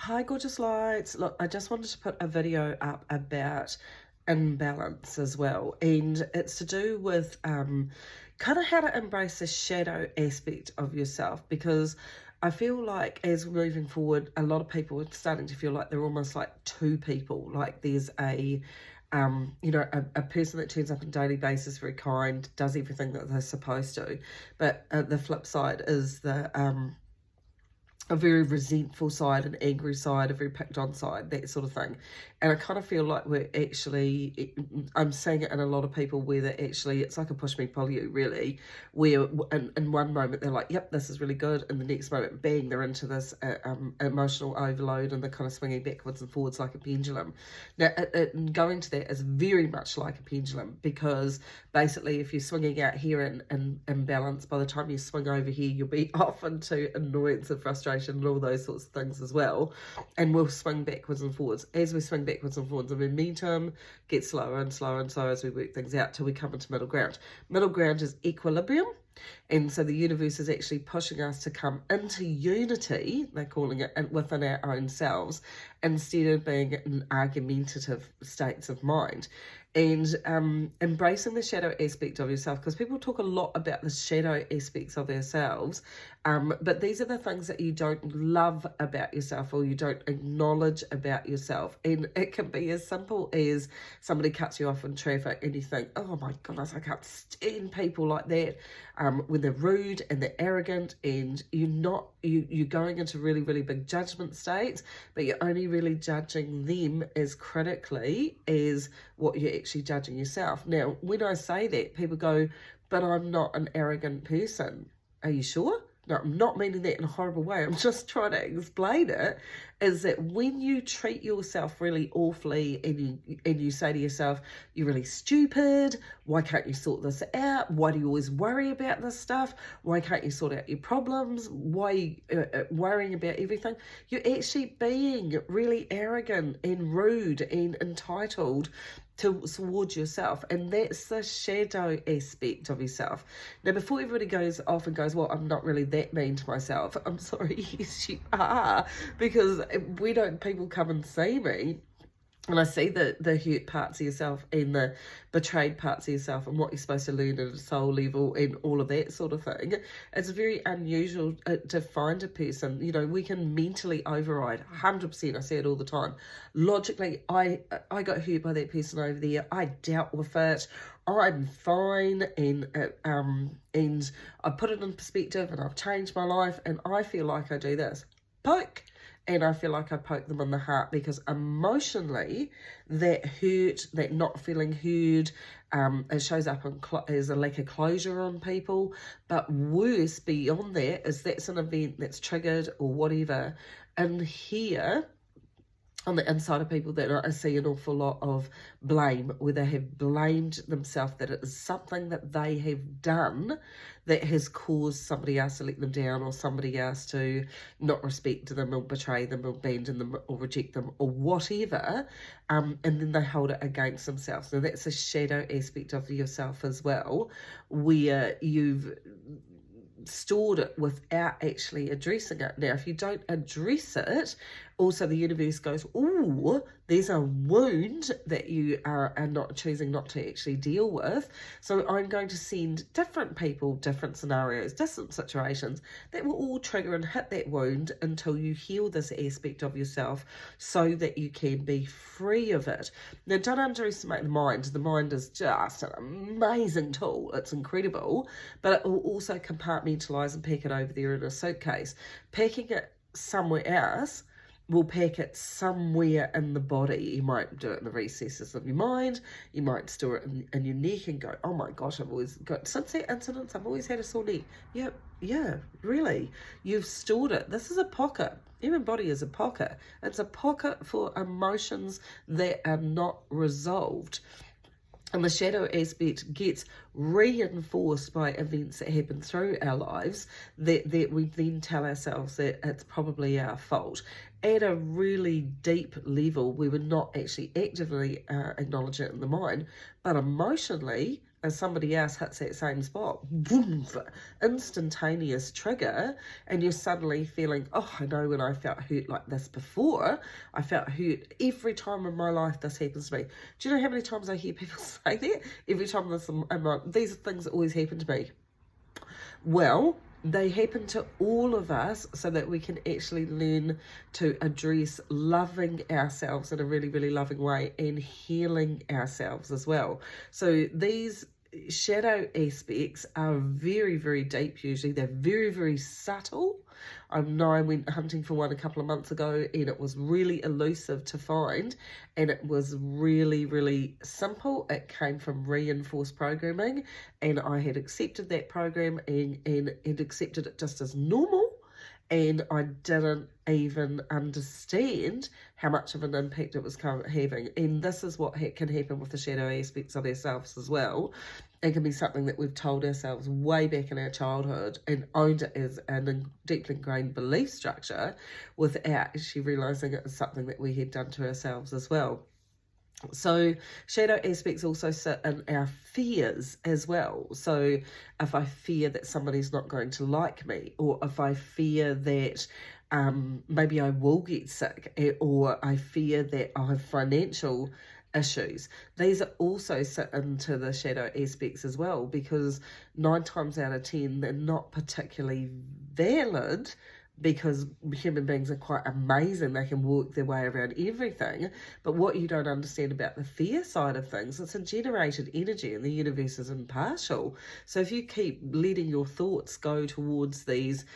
Hi, gorgeous lights. Look, I just wanted to put a video up about imbalance as well, and it's to do with kind of how to embrace the shadow aspect of yourself, because I feel like as we're moving forward, a lot of people are starting to feel like they're almost like two people. Like there's a person that turns up on a daily basis, very kind, does everything that they're supposed to, but the flip side is a very resentful side, an angry side, a very picked on side, that sort of thing. And I kind of feel like I'm seeing it in a lot of people where it's like a push me, pull you, really, where in one moment they're like, yep, this is really good. And the next moment, bang, they're into this emotional overload and they're kind of swinging backwards and forwards like a pendulum. Now, going to that is very much like a pendulum, because basically if you're swinging out here in imbalance, by the time you swing over here, you'll be off into annoyance and frustration and all those sorts of things as well, and we'll swing backwards and forwards. As we swing backwards and forwards, the momentum gets slower and slower and slower as we work things out till we come into middle ground. Middle ground is equilibrium, and so the universe is actually pushing us to come into unity, they're calling it, within our own selves, instead of being in argumentative states of mind. And embracing the shadow aspect of yourself, because people talk a lot about the shadow aspects of ourselves, but these are the things that you don't love about yourself or you don't acknowledge about yourself. And it can be as simple as somebody cuts you off in traffic and you think, oh my goodness, I can't stand people like that, when they're rude and they're arrogant, and you're going into really, really big judgment states, but you're only really judging them as critically as what you're actually judging yourself. Now, when I say that, people go, but I'm not an arrogant person. Are you sure? No, I'm not meaning that in a horrible way. I'm just trying to explain it, is that when you treat yourself really awfully and you say to yourself, you're really stupid, why can't you sort this out? Why do you always worry about this stuff? Why can't you sort out your problems? Why worrying about everything? You're actually being really arrogant and rude and entitled towards yourself, and that's the shadow aspect of yourself. Now, before everybody goes off and goes, well, I'm not really that mean to myself, I'm sorry, yes you are, because when people come and see me and I see the hurt parts of yourself and the betrayed parts of yourself and what you're supposed to learn at a soul level and all of that sort of thing, it's very unusual to find a person. We can mentally override 100%. I say it all the time. Logically, I got hurt by that person over there. I dealt with it. I'm fine, and I put it in perspective, and I've changed my life, and I feel like I do this. Poke. And I feel like I poke them in the heart, because emotionally, that hurt, that not feeling heard, it shows up as a lack of closure on people. But worse beyond that is that's an event that's triggered or whatever. And here, on the inside of people, that I see an awful lot of blame, where they have blamed themselves, that it is something that they have done that has caused somebody else to let them down, or somebody else to not respect them or betray them or abandon them or reject them or whatever, and then they hold it against themselves. Now, that's a shadow aspect of yourself as well, where you've stored it without actually addressing it. Now, if you don't address it, also the universe goes, oh, there's a wound that you are not choosing not to actually deal with. So I'm going to send different people, different scenarios, different situations that will all trigger and hit that wound until you heal this aspect of yourself, so that you can be free of it. Now, don't underestimate the mind. The mind is just an amazing tool. It's incredible, but it will also compartmentalize and pack it over there in a suitcase. Packing it somewhere else will pack it somewhere in the body. You might do it in the recesses of your mind. You might store it in your neck and go, oh my gosh, since that incident, I've always had a sore neck. Yeah, really. You've stored it. This is a pocket. Human body is a pocket. It's a pocket for emotions that are not resolved. And the shadow aspect gets reinforced by events that happen through our lives, that we then tell ourselves that it's probably our fault. At a really deep level, we would not actually actively acknowledge it in the mind, but emotionally, as somebody else hits that same spot, boom, instantaneous trigger, and you're suddenly feeling, oh, I know when I felt hurt like this before. I felt hurt every time in my life this happens to me. Do you know how many times I hear people say that? Every time these are things that always happen to me. Well, they happen to all of us so that we can actually learn to address loving ourselves in a really, really loving way and healing ourselves as well. So these shadow aspects are very, very deep usually. They're very, very subtle. I know I went hunting for one a couple of months ago and it was really elusive to find, and it was really, really simple. It came from reinforced programming, and I had accepted that program and accepted it just as normal, and I didn't even understand how much of an impact it was having. And this is what can happen with the shadow aspects of ourselves as well. It can be something that we've told ourselves way back in our childhood and owned it as a deeply ingrained belief structure without actually realising it was something that we had done to ourselves as well. So shadow aspects also sit in our fears as well. So if I fear that somebody's not going to like me, or if I fear that maybe I will get sick, or I fear that I have financial issues, these are also sit into the shadow aspects as well, because 9 times out of 10 they're not particularly valid, because human beings are quite amazing. They can work their way around everything. But what you don't understand about the fear side of things, it's a generated energy and the universe is impartial. So if you keep letting your thoughts go towards these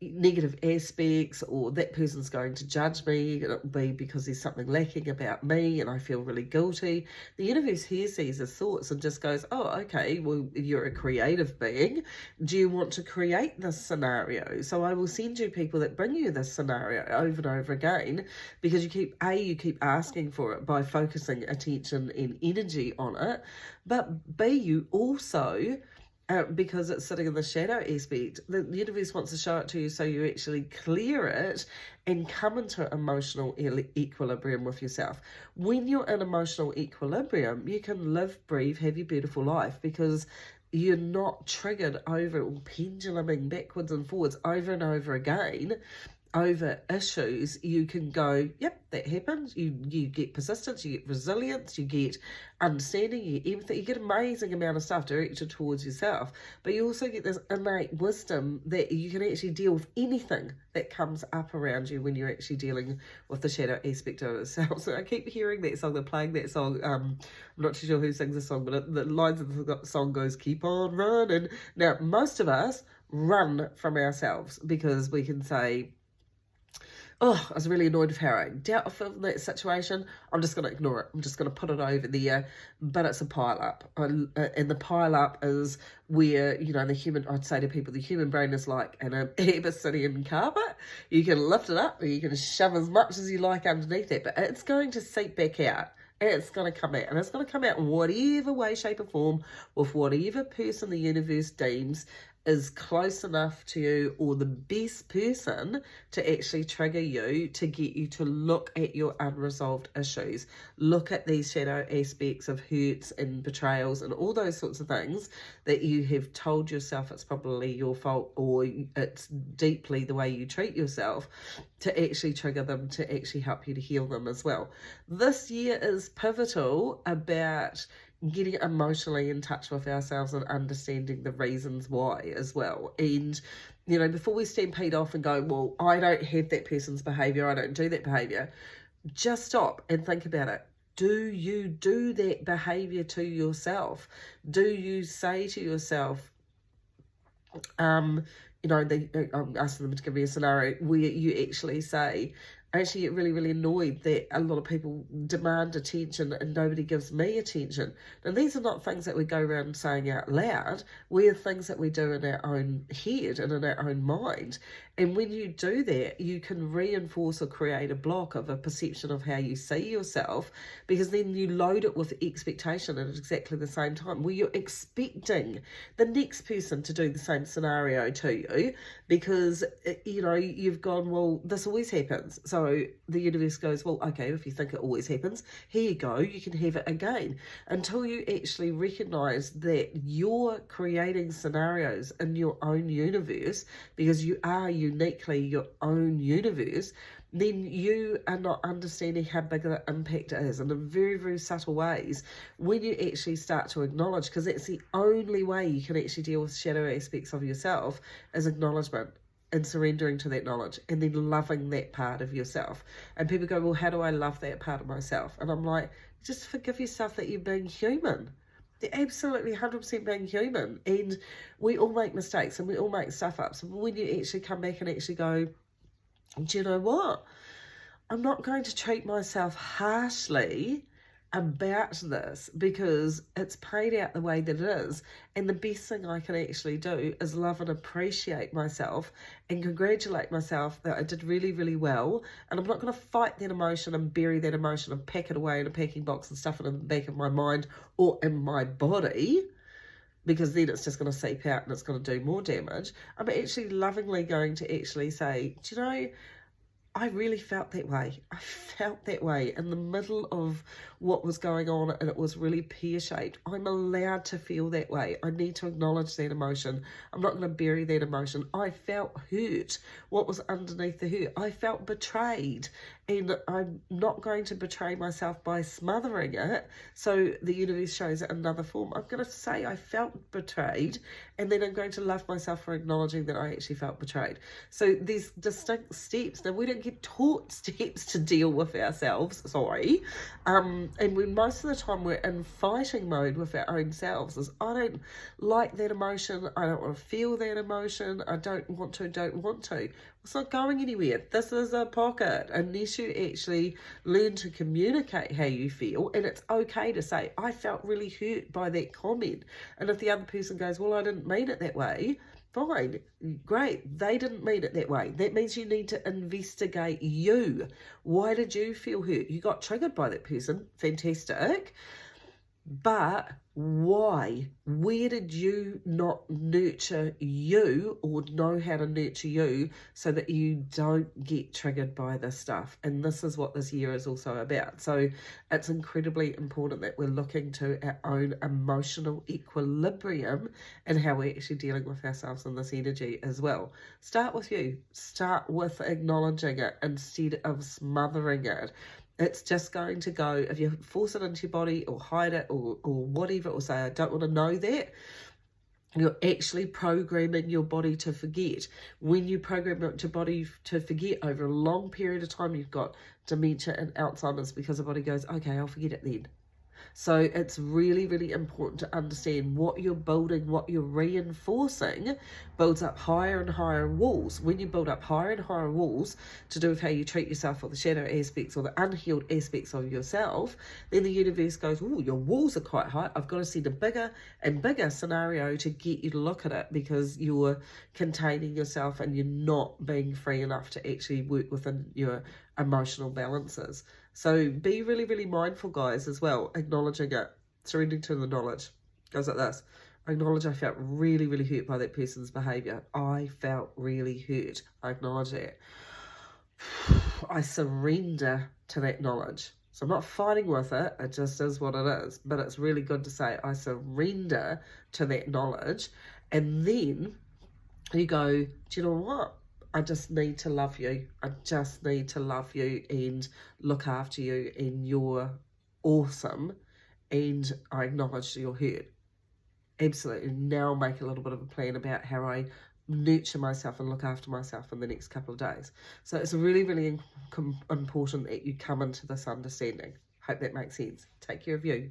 negative aspects, or that person's going to judge me, it'll be because there's something lacking about me and I feel really guilty. The universe hears these as thoughts and just goes, oh, okay, well, you're a creative being. Do you want to create this scenario? So I will send you people that bring you this scenario over and over again, because you keep asking for it by focusing attention and energy on it, but B, you also because it's sitting in the shadow aspect, the universe wants to show it to you so you actually clear it and come into emotional equilibrium with yourself. When you're in emotional equilibrium, you can live, breathe, have your beautiful life, because you're not triggered over or penduluming backwards and forwards over and over again over issues. You can go, yep, that happens. You get persistence, you get resilience, you get understanding, you get empathy, you get amazing amount of stuff directed towards yourself. But you also get this innate wisdom that you can actually deal with anything that comes up around you when you're actually dealing with the shadow aspect of itself. So I keep hearing that song, they're playing that song. I'm not too sure who sings the song, but the lines of the song goes, keep on running. Now, most of us run from ourselves because we can say, oh, I was really annoyed with how I dealt with that situation. I'm just going to ignore it. I'm just going to put it over there. But it's a pile up. And the pile up is where, I'd say to people, the human brain is like an Abyssinian carpet. You can lift it up, or you can shove as much as you like underneath it, but it's going to seep back out. And it's going to come out. And it's going to come out in whatever way, shape, or form, with whatever person the universe deems is close enough to you, or the best person to actually trigger you, to get you to look at your unresolved issues, look at these shadow aspects of hurts and betrayals and all those sorts of things that you have told yourself it's probably your fault, or it's deeply the way you treat yourself, to actually trigger them, to actually help you to heal them as well. This year is pivotal about getting emotionally in touch with ourselves and understanding the reasons why as well. And, before we stampede off and go, well, I don't have that person's behaviour, I don't do that behaviour, just stop and think about it. Do you do that behaviour to yourself? Do you say to yourself, I'm asking them to give me a scenario where you actually say, I actually get really, really annoyed that a lot of people demand attention and nobody gives me attention. Now, these are not things that we go around saying out loud. We're things that we do in our own head and in our own mind. And when you do that, you can reinforce or create a block of a perception of how you see yourself, because then you load it with expectation at exactly the same time, where you're expecting the next person to do the same scenario to you, because, you've gone, well, this always happens, so So the universe goes, well, okay, if you think it always happens, here you go, you can have it again. Until you actually recognize that you're creating scenarios in your own universe, because you are uniquely your own universe, then you are not understanding how big the impact is. And in very, very subtle ways, when you actually start to acknowledge, because that's the only way you can actually deal with shadow aspects of yourself, is acknowledgement and surrendering to that knowledge, and then loving that part of yourself. And people go, well, how do I love that part of myself? And I'm like, just forgive yourself that you're being human. They're absolutely 100% being human. And we all make mistakes and we all make stuff up. So when you actually come back and actually go, do you know what? I'm not going to treat myself harshly about this, because it's played out the way that it is, and the best thing I can actually do is love and appreciate myself and congratulate myself that I did really, really well. And I'm not going to fight that emotion and bury that emotion and pack it away in a packing box and stuff it in the back of my mind or in my body, because then it's just going to seep out and it's going to do more damage. I'm actually lovingly going to actually say, do you know, I really felt that way. I felt that way in the middle of what was going on, and it was really pear-shaped. I'm allowed to feel that way. I need to acknowledge that emotion. I'm not going to bury that emotion. I felt hurt. What was underneath the hurt? I felt betrayed, and I'm not going to betray myself by smothering it, so the universe shows it in another form. I'm going to say I felt betrayed, and then I'm going to love myself for acknowledging that I actually felt betrayed. So there's distinct steps. Now, we don't get taught steps to deal with ourselves, and when most of the time we're in fighting mode with our own selves, is I don't like that emotion, I don't want to feel that emotion, I don't want to. It's not going anywhere. This is a pocket, unless you actually learn to communicate how you feel. And it's okay to say, I felt really hurt by that comment. And if the other person goes, well, I didn't mean it that way, fine, great, they didn't mean it that way. That means you need to investigate you. Why did you feel hurt? You got triggered by that person, fantastic. But why? Where did you not nurture you, or know how to nurture you, so that you don't get triggered by this stuff? And this is what this year is also about. So it's incredibly important that we're looking to our own emotional equilibrium and how we're actually dealing with ourselves in this energy as well. Start with you. Start with acknowledging it instead of smothering it. It's just going to go, if you force it into your body or hide it or whatever, or say, I don't want to know that, you're actually programming your body to forget. When you program your body to forget over a long period of time, you've got dementia and Alzheimer's, because the body goes, okay, I'll forget it then. So it's really, really important to understand what you're building, what you're reinforcing builds up higher and higher walls. When you build up higher and higher walls to do with how you treat yourself, or the shadow aspects or the unhealed aspects of yourself, then the universe goes, oh, your walls are quite high. I've got to send a bigger and bigger scenario to get you to look at it, because you're containing yourself and you're not being free enough to actually work within your emotional balances. So be really, really mindful, guys, as well. Acknowledging it, surrendering to the knowledge. Goes like this. I acknowledge I felt really, really hurt by that person's behaviour. I felt really hurt. I acknowledge that. I surrender to that knowledge. So I'm not fighting with it. It just is what it is. But it's really good to say I surrender to that knowledge. And then you go, do you know what? I just need to love you. I just need to love you and look after you, and you're awesome, and I acknowledge your hurt. Absolutely. Now make a little bit of a plan about how I nurture myself and look after myself in the next couple of days. So it's really, really important that you come into this understanding. Hope that makes sense. Take care of you.